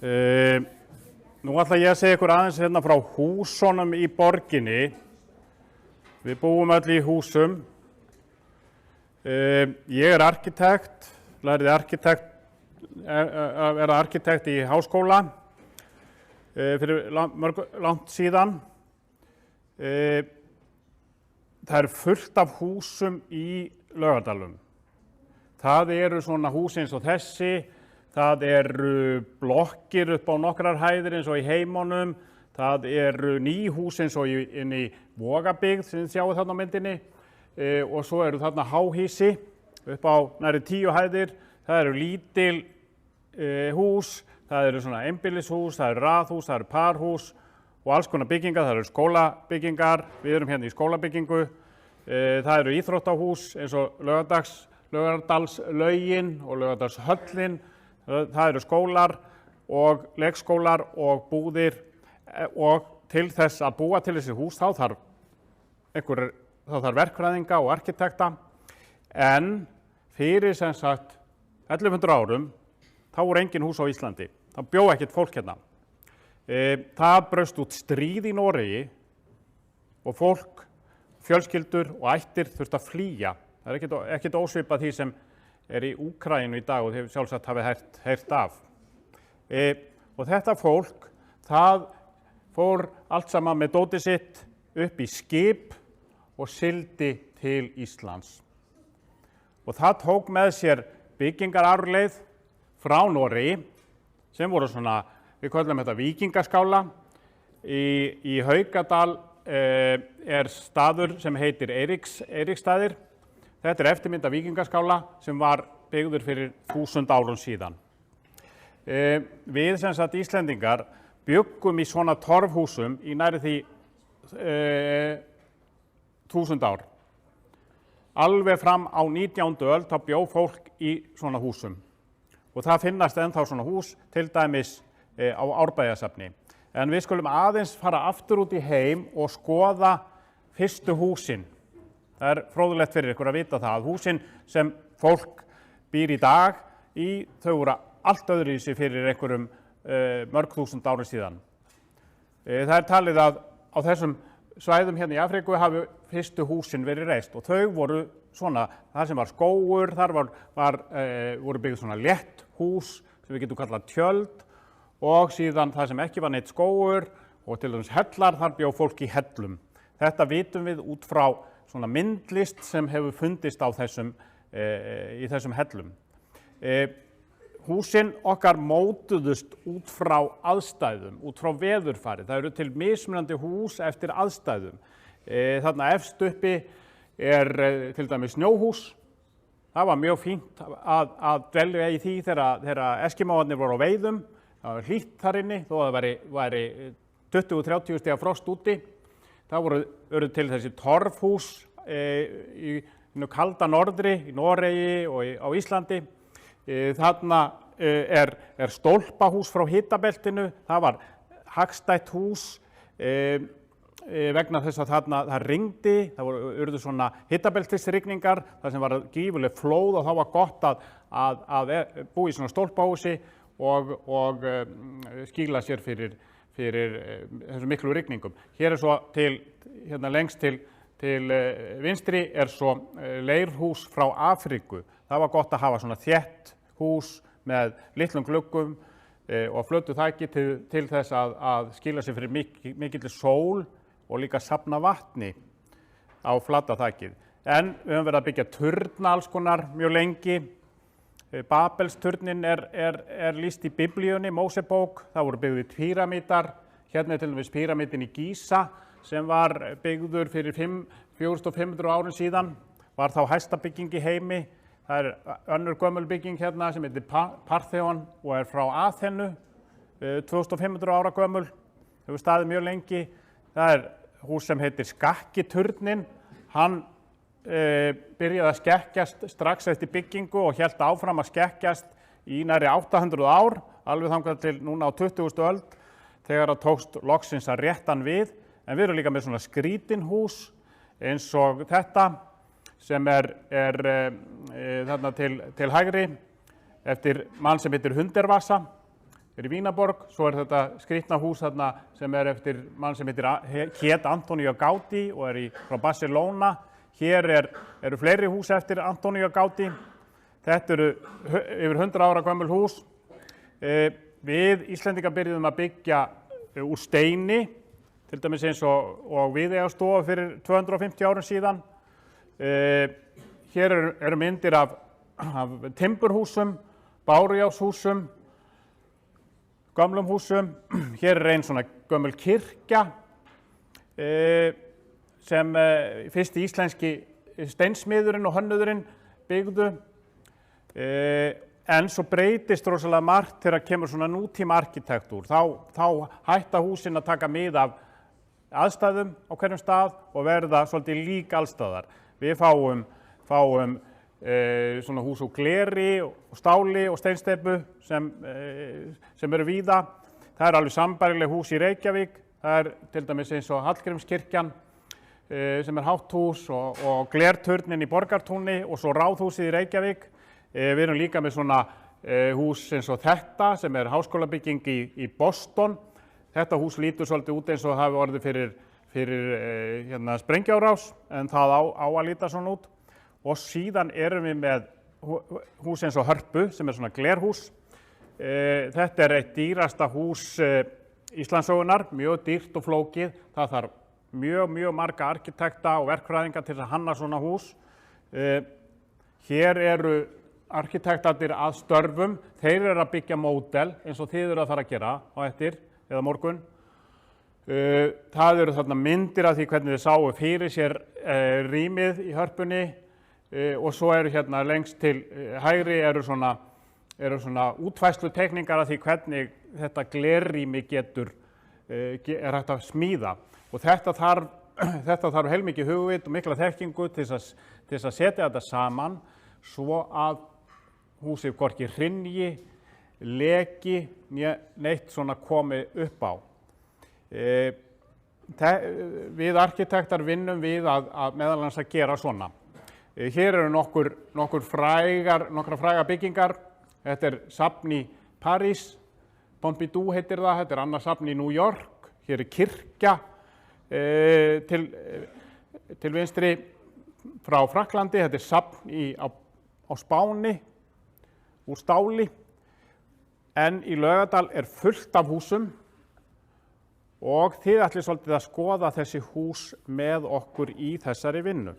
Nú ætla ég að segja ykkur aðeins hérna frá húsunum í borginni. Við búum öll í húsum. Ég er arkitekt, lærði að vera arkitekt í háskóla fyrir langt síðan. Það er fullt af húsum í Laugardalnum. Það eru svona hús eins og þessi, það eru blokkir upp á nokkrar hæðir eins og í Heimunum, það eru ný hús eins og inn í Vogabyggð sem þið sjáið þarna á myndinni og svo eru þarna háhýsi upp á nærri 10 hæðir, það eru lítil hús, það eru svona einbýlishús, það eru raðhús, það eru parhús og alls konar byggingar, það eru skólabyggingar, við erum hérna í skólabyggingu, það eru íþróttahús eins og Laugardalslaugin og Laugardalshöllin, það eru skólar og leikskólar og búðir og til þess að búa til þessi hús þá þarf verkfræðinga og arkitekta en fyrir sem sagt 1100 árum þá voru engin hús á Íslandi, það bjó ekkert fólk hérna. Það braust út stríð í Noregi og fólk, fjölskyldur og ættir þurftu að flýja. Það er ekkert ósvipað því sem er í Úkraínu í dag og þið sjálfsagt hafið heyrt af. Og þetta fólk, það fór allt saman með dótið sitt upp í skip og sigldi til Íslands. Og það tók með sér byggingararfleifð frá Noregi sem voru svona, við köllum þetta víkingaskála. Í Haukadal er staður sem heitir Eiríksstaðir. Þetta er eftirmynd af víkingaskála sem var byggður fyrir 1000 árum síðan. Við sem sagt Íslendingar bjuggum í svona torfhúsum í nærri því 1000 ár. Alveg fram á 19. öld þá bjó fólk í svona húsum. Og það finnast ennþá svona hús, til dæmis á Árbæjarsafni. En við skulum aðeins fara aftur út í heim og skoða fyrstu húsin. Það er fróðlegt fyrir ykkur að vita það að húsin sem fólk býr í dag í, þau voru allt öðruvísi fyrir einhverjum mörg þúsund árum síðan. Það er talið að á þessum svæðum hérna í Afríku hafi fyrstu húsin verið reist og þau voru svona, það sem var skógur, þar voru byggð svona létt hús sem við getum kallað tjöld og síðan það sem ekki var neitt skógur og til dæmis hellar, þar bjó fólk í hellum. Þetta vitum við út frá svona myndlist sem hefur fundist á í þessum hellum. Húsin okkar mótuðust út frá aðstæðum, út frá veðurfari. Það eru til mismunandi hús eftir aðstæðum. Þarna efst uppi er til dæmis snjóhús. Það var mjög fínt að dvelja í því þegar eskimóarnir voru á veiðum. Það var hlýtt þar inni, þó að það væri 20-30 stiga frost úti. Það voru til þessi torfhús í kalda norðri, í Noregi og á Íslandi. Þarna er stólpahús frá hitabeltinu. Það var hagstætt hús vegna þess að það rigndi. Það urðu svona hitabeltisrigningar, þar sem var gífurleg flóð og þá var gott að búa í svona stólpahúsi og skýla sér fyrir þessum miklu rigningum. Hér er svo hérna lengst til vinstri er svo leirhús frá Afríku. Það var gott að hafa svona þétt hús með litlum gluggum og flötu þaki til þess að skýla sér fyrir mikilli sól og líka safna vatni á flata þakið. En við höfum verið að byggja turna alls konar mjög lengi. Babelsturnin er lýst í Biblíunni, Mósebók. Það voru byggðir píramídar. Hérna er til dæmis píramídin í Gísa sem var byggður fyrir 4500 árum síðan. Var þá hæsta bygging í heimi. Það er önnur gömul bygging hérna sem heitir Partheon og er frá Aþenu, 2500 ára gömul. Hefur staðið mjög lengi. Það er hús sem heitir Skakkiturnin. Hann byrjaði að skekkjast strax eftir byggingu og hélt áfram að skekkjast í nærri 800 ár, alveg þangað til núna á 20. öld, þegar það tókst loksins að rétta hann við. En við erum líka með svona skrítin hús eins og þetta sem er þarna til hægri eftir mann sem heitir Hundervasa. í Vínarborg, svo þetta skrýtna hús þarna sem eftir mann sem hét Antonio Gaudí og frá Barcelona. Hér eru fleiri hús eftir Antonio Gaudí. Þetta eru yfir 100 ára gömul hús. Við Íslendingar byrjuðum að byggja úr steini, til dæmis eins og Viðeyjarstofa fyrir 250 árum síðan. Hér eru myndir af timburhúsum, bárujárnshúsum, gömlum húsum. Hér einn svona gömul kirkja sem fyrsti íslenski steinsmiðurinn og hönnuðurinn byggðu. En svo breytist rosalega margt þegar kemur svona nútíma arkitektúr. Þá hætta húsin að taka mið af aðstæðum á hverjum stað og verða svolítið lík allstaðar. Við fáum svona hús úr gleri og stáli og steinsteypu sem eru víða. Það alveg sambærileg hús í Reykjavík. Það til dæmis eins og Hallgrímskirkjan sem hátt hús og glerturnin í Borgartúni og svo Ráðhúsið í Reykjavík. Við erum líka með svona hús eins og þetta sem háskólabygging í Boston. Þetta hús lítur svolítið út eins og hafi orðið fyrir sprengjuárás, en það á að líta svona út. Og síðan erum við með hús eins og Hörpu sem svona glerhús. Þetta eitt dýrasta hús Íslandssögunnar, mjög dýrt og flókið. Það þarf mjög marga arkitekta og verkfræðinga til að hanna svona hús. Hér eru arkitektarnir að störfum. Þeir eru að byggja módel eins og þið eru að fara að gera á eftir eða morgun. Það eru þarna myndir af því hvernig þið sáu fyrir sér rýmið í Hörpunni. Og svo eru hérna lengst til hægri eru svona útfærsluteikningar af því hvernig þetta glerrými hægt að smíða. Og þetta þarf heilmikið hugvit og mikla þekkingu til þess að setja þetta saman svo að húsið hvorki hrynji, leki, neitt svona komi upp á. Við arkitektar vinnum við að meðal annars að gera svona. Hér eru nokkrar frægar byggingar. Þetta safn í París, Pompidou heitir það, þetta annað safn í New York. Hér kirkja til vinstri frá Frakklandi, þetta safn á Spáni úr stáli. En í Laugardal fullt af húsum og þið ætlið svolítið að skoða þessi hús með okkur í þessari vinnu.